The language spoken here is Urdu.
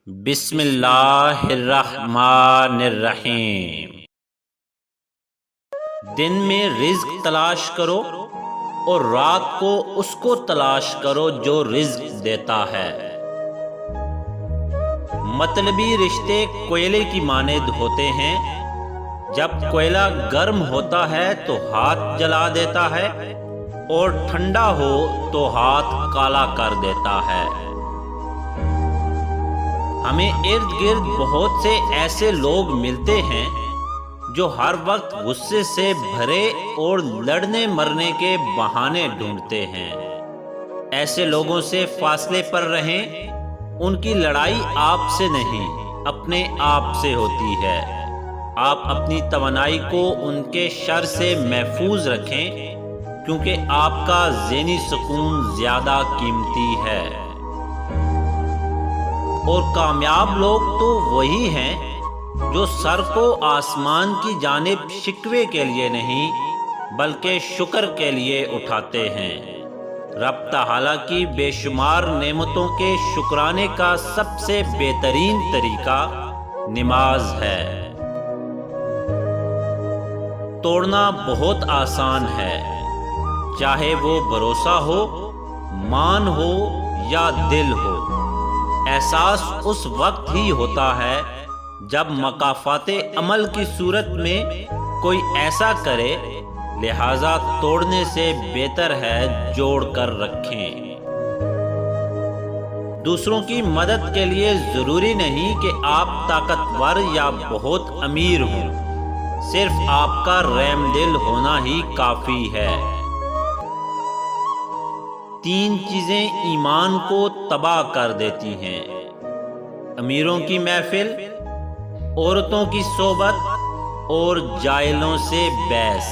بسم اللہ الرحمن الرحیم۔ دن میں رزق تلاش کرو اور رات کو اس کو تلاش کرو جو رزق دیتا ہے۔ مطلبی رشتے کوئلے کی مانند ہوتے ہیں، جب کوئلہ گرم ہوتا ہے تو ہاتھ جلا دیتا ہے اور ٹھنڈا ہو تو ہاتھ کالا کر دیتا ہے۔ ہمیں ارد گرد بہت سے ایسے لوگ ملتے ہیں جو ہر وقت غصے سے بھرے اور لڑنے مرنے کے بہانے ڈھونڈتے ہیں۔ ایسے لوگوں سے فاصلے پر رہیں، ان کی لڑائی آپ سے نہیں اپنے آپ سے ہوتی ہے۔ آپ اپنی توانائی کو ان کے شر سے محفوظ رکھیں، کیونکہ آپ کا ذہنی سکون زیادہ قیمتی ہے۔ اور کامیاب لوگ تو وہی ہیں جو سر کو آسمان کی جانب شکوے کے لیے نہیں بلکہ شکر کے لیے اٹھاتے ہیں۔ رب تعالیٰ کی بے شمار نعمتوں کے شکرانے کا سب سے بہترین طریقہ نماز ہے۔ توڑنا بہت آسان ہے، چاہے وہ بھروسہ ہو، مان ہو یا دل ہو۔ احساس اس وقت ہی ہوتا ہے جب مکافات عمل کی صورت میں کوئی ایسا کرے، لہذا توڑنے سے بہتر ہے جوڑ کر رکھیں۔ دوسروں کی مدد کے لیے ضروری نہیں کہ آپ طاقتور یا بہت امیر ہوں، صرف آپ کا رحم دل ہونا ہی کافی ہے۔ 3 چیزیں ایمان کو تباہ کر دیتی ہیں: امیروں کی محفل، عورتوں کی صحبت اور جاہلوں سے بحث۔